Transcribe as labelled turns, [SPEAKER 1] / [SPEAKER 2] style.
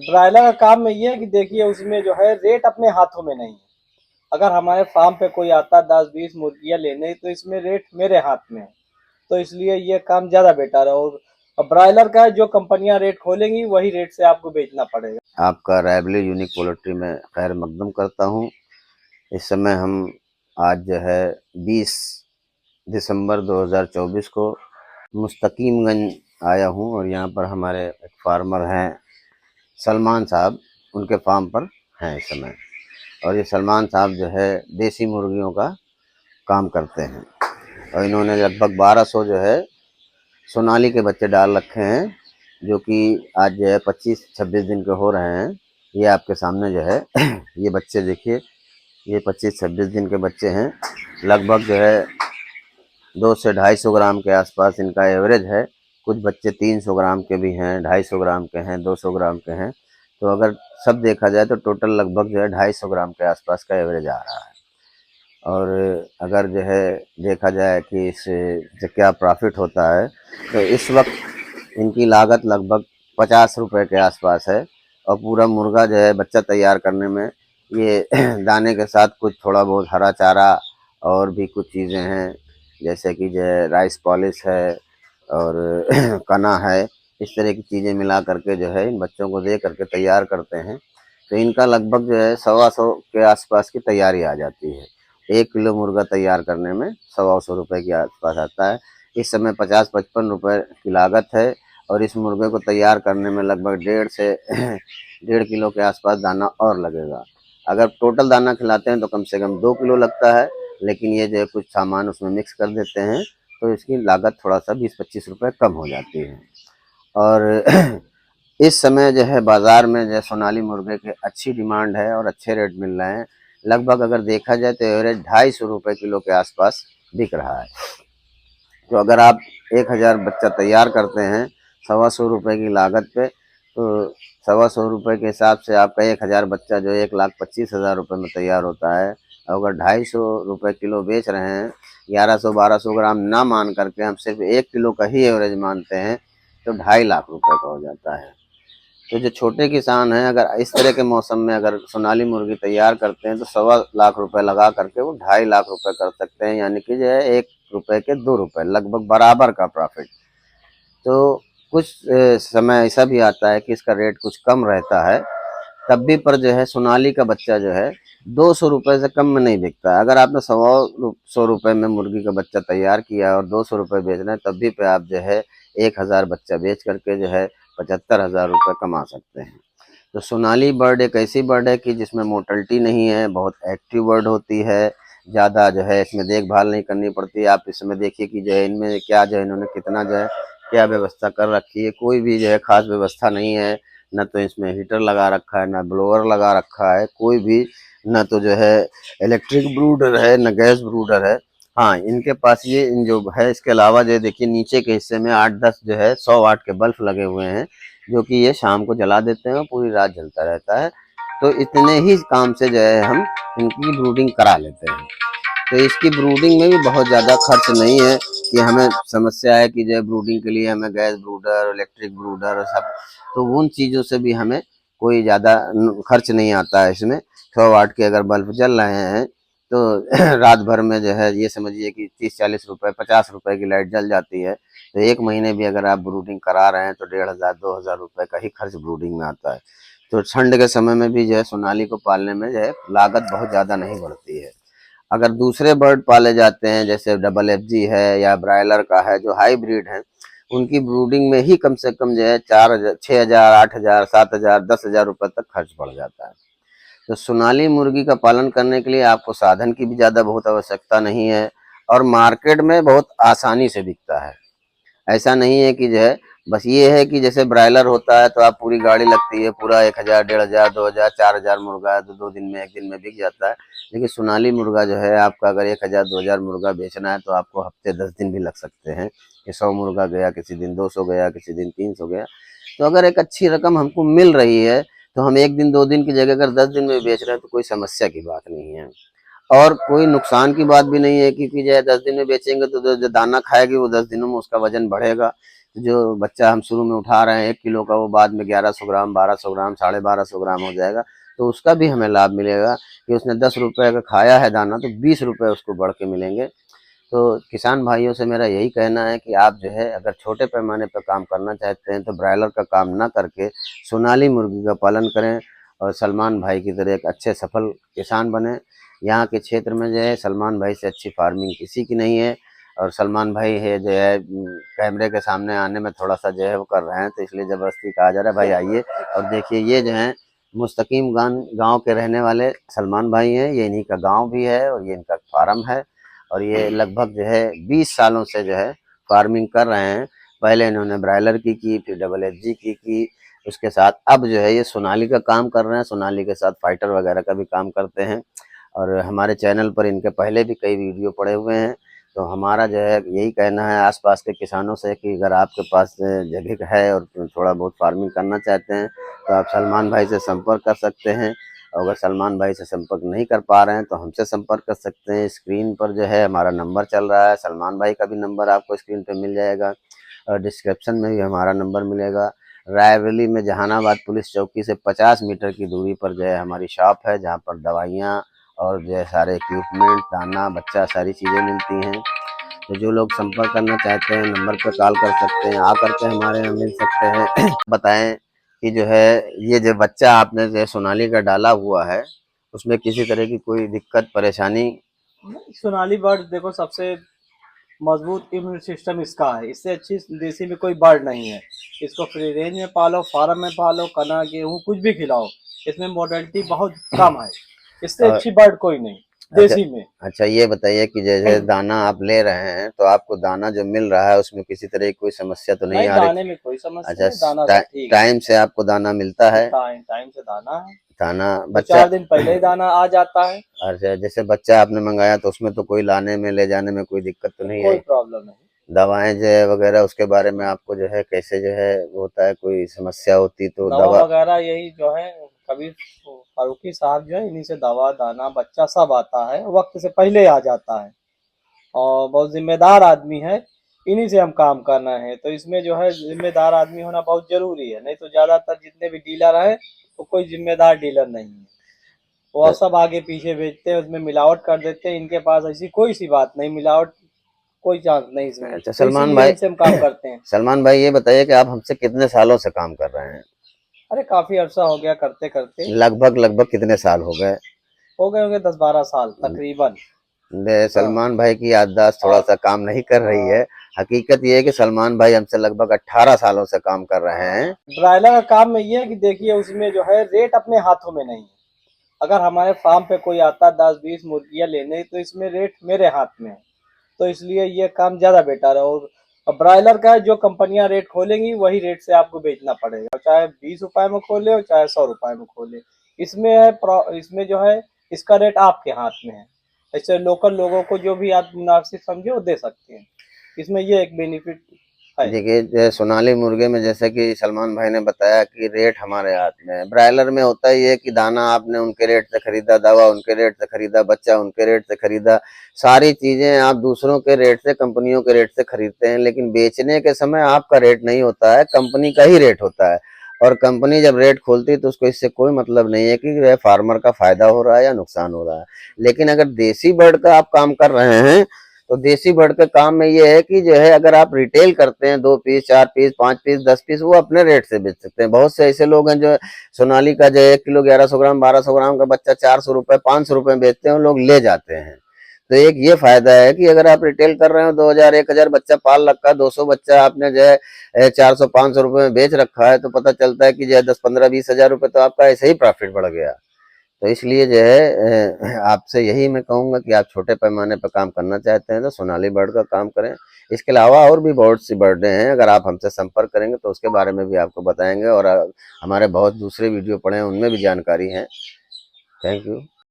[SPEAKER 1] Broiler का काम में ये है कि देखिए उसमें जो है रेट अपने हाथों में नहीं है। अगर हमारे फार्म पे कोई आता 10-20 मुर्गियां लेने तो इसमें रेट मेरे हाथ में है, तो इसलिए ये काम ज्यादा बेटर है। और ब्रायलर का जो कंपनियां रेट खोलेंगी वही रेट से आपको बेचना पड़ेगा।
[SPEAKER 2] आपका रायबली यूनिक पोल्ट्री में खैर मकदम करता हूँ। इस समय हम आज जो है 20 दिसंबर 2024 को मुस्तकीमगंज आया हूँ और यहाँ पर हमारे एक फार्मर हैं सलमान साहब, उनके फार्म पर हैं इस समय। और ये सलमान साहब जो है देसी मुर्गियों का काम करते हैं और इन्होंने लगभग 1200 जो है सोनाली के बच्चे डाल रखे हैं, जो कि आज जो है 25-26 दिन के हो रहे हैं। ये आपके सामने जो है ये बच्चे देखिए, ये 25-26 दिन के बच्चे हैं। लगभग जो है 2 से 250 ग्राम के आसपास इनका एवरेज है। कुछ बच्चे 300 ग्राम के भी हैं, 250 ग्राम के हैं, 200 ग्राम के हैं। तो अगर सब देखा जाए तो टोटल लगभग जो है 250 ग्राम के आसपास का एवरेज आ रहा है। और अगर जो है देखा जाए कि इससे क्या प्रॉफिट होता है, तो इस वक्त इनकी लागत लगभग 50 रुपये के आसपास है। और पूरा मुर्गा जो है बच्चा तैयार करने में ये दाने के साथ कुछ थोड़ा बहुत हरा चारा और भी कुछ चीज़ें हैं, जैसे कि जो है राइस पॉलिश है और कना है, इस तरह की चीज़ें मिला करके जो है इन बच्चों को दे करके तैयार करते हैं। तो इनका लगभग जो है 125 के आसपास की तैयारी आ जाती है। 1 किलो मुर्गा तैयार करने में 125 रुपये के आसपास आता है। इस समय 50-55 रुपये की लागत है और इस मुर्गे को तैयार करने में लगभग 1.5 किलो के आसपास दाना और लगेगा। अगर टोटल दाना खिलाते हैं तो कम से कम 2 किलो लगता है, लेकिन ये जो है कुछ सामान उसमें मिक्स कर देते हैं तो इसकी लागत थोड़ा सा 20-25 रुपये कम हो जाती है। और इस समय जो है बाज़ार में जो है सोनाली मुर्गे के अच्छी डिमांड है और अच्छे रेट मिल रहे हैं। लगभग अगर देखा जाए तो एवरेज 250 रुपये किलो के आसपास बिक रहा है। तो अगर आप 1000 बच्चा तैयार करते हैं 125 रुपये की लागत पे, तो 125 रुपये के हिसाब से आपका 1000 बच्चा जो 1,25,000 रुपये में तैयार होता है। अगर 250 रुपये किलो बेच रहे हैं, 1100-1200 ग्राम ना मान करके हम सिर्फ 1 किलो का ही एवरेज मानते हैं, तो 2.5 लाख रुपये का हो जाता है। तो जो छोटे किसान हैं, अगर इस तरह के मौसम में अगर सोनाली मुर्गी तैयार करते हैं तो 1.25 लाख रुपये लगा करके वो 2.5 लाख रुपये कर सकते हैं, यानी कि जो है 1 रुपये के 2 रुपये लगभग बराबर का प्रॉफिट। तो कुछ समय ऐसा भी आता है कि इसका रेट कुछ कम रहता है, तब भी पर जो है सोनाली का बच्चा जो है 200 रुपये से कम में नहीं बिकता है। अगर आपने 100 रुपये में मुर्गी का बच्चा तैयार किया और 200 रुपये बेच रहे हैं, तब भी पे आप जो है 1000 बच्चा बेच करके जो है 75,000 रुपये कमा सकते हैं। तो सोनाली बर्ड एक ऐसी बर्ड है कि जिसमें मोर्टलिटी नहीं है, बहुत एक्टिव बर्ड होती है, ज़्यादा जो है इसमें देखभाल नहीं करनी पड़ती। आप इसमें देखिए कि जो है इनमें क्या जो है इन्होंने कितना जो है क्या व्यवस्था कर रखी है। कोई भी जो है ख़ास व्यवस्था नहीं है, न तो इसमें हीटर लगा रखा है, न ब्लोअर लगा रखा है कोई भी, न तो जो है इलेक्ट्रिक ब्रूडर है, न गैस ब्रूडर है। हाँ, इनके पास ये जो है, इसके अलावा जो देखिए नीचे के हिस्से में 8-10 जो है 100 वाट के बल्ब लगे हुए हैं, जो कि ये शाम को जला देते हैं और पूरी रात जलता रहता है। तो इतने ही काम से जो है हम इनकी ब्रूडिंग करा लेते हैं। तो इसकी ब्रूडिंग में भी बहुत ज़्यादा खर्च नहीं है कि हमें समस्या है कि जो है ब्रूडिंग के लिए हमें गैस ब्रूडर, इलेक्ट्रिक ब्रूडर और सब, तो उन चीज़ों से भी हमें कोई ज़्यादा खर्च नहीं आता है इसमें। 100 वाट के अगर बल्ब जल रहे हैं तो रात भर में जो है ये समझिए कि 30-40 रुपये, 50 रुपये की लाइट जल जाती है। तो 1 महीने भी अगर आप ब्रूडिंग करा रहे हैं तो 1500-2000 रुपये का ही खर्च ब्रूडिंग में आता है। तो ठंड के समय में भी जो है सोनाली को पालने में जो है लागत बहुत ज़्यादा नहीं बढ़ती है। अगर दूसरे बर्ड पाले जाते हैं जैसे डबल एफजी है या ब्रायलर का है जो हाइब्रिड है, उनकी ब्रूडिंग में ही कम से कम जो है 4,000, 6,000, 8,000, 7,000, 10,000 रुपये तक खर्च पड़ जाता है। तो सोनाली मुर्गी का पालन करने के लिए आपको साधन की भी ज़्यादा बहुत आवश्यकता नहीं है और मार्केट में बहुत आसानी से बिकता है। ऐसा नहीं है कि जो है, बस ये है कि जैसे ब्रायलर होता है तो आप पूरी गाड़ी लगती है, पूरा 1000, 1500, 2000, 4000 मुर्गा है तो 2 दिन में 1 दिन में बिक जाता है। लेकिन सोनाली मुर्गा जो है आपका अगर 1000, 2000 मुर्गा बेचना है तो आपको हफ्ते 10 दिन भी लग सकते हैं कि 100 मुर्गा गया, किसी दिन 200 गया, किसी दिन 300 गया। तो अगर एक अच्छी रकम हमको मिल रही है तो हम 1 दिन 2 दिन की जगह अगर 10 दिन में बेच रहे हैं तो कोई समस्या की बात नहीं है और कोई नुकसान की बात भी नहीं है, क्योंकि जो है 10 दिन में बेचेंगे तो जो दाना खाएगी वो 10 दिनों में उसका वजन बढ़ेगा। जो बच्चा हम शुरू में उठा रहे हैं 1 किलो का, वो बाद में 1100 ग्राम, 1200 ग्राम, 1250 ग्राम हो जाएगा। तो उसका भी हमें लाभ मिलेगा कि उसने 10 रुपये का खाया है दाना, तो 20 रुपये उसको बढ़ के मिलेंगे। तो किसान भाइयों से मेरा यही कहना है कि आप जो है अगर छोटे पैमाने पर काम करना चाहते हैं तो ब्रायलर का काम ना करके सोनाली मुर्गी का पालन करें और सलमान भाई की तरह एक अच्छे सफल किसान बने। यहाँ के क्षेत्र में जो है सलमान भाई से अच्छी फार्मिंग किसी की नहीं है, और सलमान भाई है जो है कैमरे के सामने आने में थोड़ा सा जो है वो कर रहे हैं, तो इसलिए ज़बरदस्ती कहा जा रहा है भाई आइए। और देखिए ये जो है मुस्तकीम गांव के रहने वाले सलमान भाई हैं, ये इन्हीं का गांव भी है और ये इनका फार्म है, और ये लगभग जो है 20 सालों से जो है फार्मिंग कर रहे हैं। पहले इन्होंने ब्रायलर की, फिर डबल एचजी की, उसके साथ अब जो है ये सोनाली का काम कर रहे हैं। सोनाली के साथ फाइटर वगैरह का भी काम करते हैं, और हमारे चैनल पर इनके पहले भी कई वीडियो पड़े हुए हैं। तो हमारा जो है यही कहना है आसपास के किसानों से कि अगर आपके पास जगह है और थोड़ा बहुत फार्मिंग करना चाहते हैं तो आप सलमान भाई से संपर्क कर सकते हैं। और अगर सलमान भाई से संपर्क नहीं कर पा रहे हैं तो हमसे संपर्क कर सकते हैं। स्क्रीन पर जो है हमारा नंबर चल रहा है, सलमान भाई का भी नंबर आपको स्क्रीन पे मिल जाएगा, और डिस्क्रिप्शन में भी हमारा नंबर मिलेगा। रायबरेली में जहानाबाद पुलिस चौकी से 50 मीटर की दूरी पर जो है हमारी शॉप है, जहाँ पर दवाइयाँ और जो है सारे इक्विपमेंट, दाना, बच्चा, सारी चीज़ें मिलती हैं। तो जो लोग संपर्क करना चाहते हैं नंबर पर कॉल कर सकते हैं, आकर के हमारे यहाँ मिल सकते हैं। बताएं कि जो है ये जो बच्चा आपने जो सोनाली का डाला हुआ है उसमें किसी तरह की कोई दिक्कत परेशानी?
[SPEAKER 1] सोनाली बर्ड देखो सबसे मजबूत इम्यून सिस्टम इसका है, इससे अच्छी देसी में कोई बर्ड नहीं है। इसको फ्री रेंज में पालो, फार्म में पालो, कना गेहूँ कुछ भी खिलाओ, इसमें मोर्टेलिटी बहुत कम है। इससे अच्छी बर्ड कोई नहीं
[SPEAKER 2] अच्छा,
[SPEAKER 1] देसी में।
[SPEAKER 2] अच्छा ये बताइए कि जैसे दाना आप ले रहे हैं तो आपको दाना जो मिल रहा है उसमें किसी तरह की कोई समस्या तो नहीं
[SPEAKER 1] नहीं,
[SPEAKER 2] आ रही?
[SPEAKER 1] दाने में कोई समस्या
[SPEAKER 2] अच्छा,
[SPEAKER 1] नहीं, दाना सब ठीक है।
[SPEAKER 2] टाइम से आपको दाना मिलता है?
[SPEAKER 1] टाइम से दाना है,
[SPEAKER 2] दाना
[SPEAKER 1] 2-4
[SPEAKER 2] बच्चा,
[SPEAKER 1] दिन पहले ही दाना आ जाता है।
[SPEAKER 2] अच्छा जैसे बच्चा आपने मंगाया तो उसमें तो कोई लाने में ले जाने में कोई दिक्कत तो नहीं
[SPEAKER 1] कोई
[SPEAKER 2] आई?
[SPEAKER 1] प्रॉब्लम नहीं।
[SPEAKER 2] दवाएं जो है वगैरह उसके बारे में आपको जो है कैसे जो है होता है, कोई समस्या होती तो
[SPEAKER 1] दवा
[SPEAKER 2] दवा?
[SPEAKER 1] वगैरह यही जो है कभी फारूकी साहब जो है इन्हीं से दवा दाना बच्चा सब आता है, वक्त से पहले आ जाता है, और बहुत जिम्मेदार आदमी है, इन्हीं से हम काम करना है। तो इसमें जो है जिम्मेदार आदमी होना बहुत जरूरी है, नहीं तो ज्यादातर जितने भी डीलर है वो कोई जिम्मेदार डीलर नहीं है, वो
[SPEAKER 2] तो
[SPEAKER 1] सब आगे पीछे बेचते हैं, उसमें मिलावट कर देते हैं। इनके पास ऐसी कोई सी बात नहीं, मिलावट कोई चांस नहीं इसमें,
[SPEAKER 2] अच्छा
[SPEAKER 1] तो
[SPEAKER 2] सलमान
[SPEAKER 1] इसीलिए
[SPEAKER 2] भाई,
[SPEAKER 1] इनसे हम काम करते हैं।
[SPEAKER 2] सलमान भाई ये बताइए कि आप हमसे कितने सालों से काम कर रहे हैं?
[SPEAKER 1] अरे काफी अरसा हो गया करते करते,
[SPEAKER 2] लगभग लगभग कितने साल हो गए?
[SPEAKER 1] हो गए होंगे 10-12 साल तकरीबन। हाँ,
[SPEAKER 2] सलमान भाई की याददाश्त थोड़ा
[SPEAKER 1] और
[SPEAKER 2] सा काम नहीं कर रही है। हकीकत ये है कि सलमान भाई हमसे लगभग 18 सालों से काम कर रहे हैं।
[SPEAKER 1] ब्रायलर का काम में ये है कि देखिए उसमें जो है रेट अपने हाथों में नहीं है। अगर हमारे फार्म पे कोई आता 10-20 मुर्गियां लेने, तो इसमें रेट मेरे हाथ में है, तो इसलिए ये काम ज्यादा बेटर है। और ब्रायलर का जो कंपनियां रेट खोलेंगी वही रेट से आपको बेचना पड़ेगा, चाहे 20 रुपए में खोले और चाहे 100 रुपए में खोले। इसमें है इसमें जो है इसका रेट आपके हाथ में है। ऐसे लोकल लोगों को जो भी आप मुनासिब समझे वो दे सकते हैं, इसमें ये एक बेनिफिट है।
[SPEAKER 2] देखिए सोनाली मुर्गे में जैसे कि सलमान भाई ने बताया कि रेट हमारे हाथ में है। ब्रायलर में होता ही है कि दाना आपने उनके रेट से खरीदा, दवा उनके रेट से खरीदा, बच्चा उनके रेट से खरीदा, सारी चीजें आप दूसरों के रेट से, कंपनियों के रेट से खरीदते हैं, लेकिन बेचने के समय आपका रेट नहीं होता है, कंपनी का ही रेट होता है। और कंपनी जब रेट खोलती है तो उसको इससे कोई मतलब नहीं है कि फार्मर का फायदा हो रहा है या नुकसान हो रहा है। लेकिन अगर देसी बर्ड का आप काम कर रहे हैं तो देसी बर्ड के काम में ये है कि जो है अगर आप रिटेल करते हैं 2 पीस, 4 पीस, 5 पीस, 10 पीस, वो अपने रेट से बेच सकते हैं। बहुत से ऐसे लोग हैं जो सोनाली का जो 1 किलो 1100 ग्राम, 1200 ग्राम का बच्चा 400 रुपए, 500 रुपए में बेचते हैं, लोग ले जाते हैं। तो एक ये फायदा है कि अगर आप रिटेल कर रहे हो 2000, 1000 बच्चा पाल रखा है, 200 बच्चा आपने जो है 400, 500 रुपए में बेच रखा है, तो पता चलता है कि जो है 10, 15, 20 हजार रुपए तो आपका ऐसे ही प्रॉफिट बढ़ गया। तो इसलिए जो है आपसे यही मैं कहूँगा कि आप छोटे पैमाने पर काम करना चाहते हैं तो सोनाली बर्ड का काम करें। इसके अलावा और भी बहुत सी बर्डें हैं, अगर आप हमसे संपर्क करेंगे तो उसके बारे में भी आपको बताएंगे, और हमारे बहुत दूसरे वीडियो पड़े हैं उनमें भी जानकारी है। Thank you.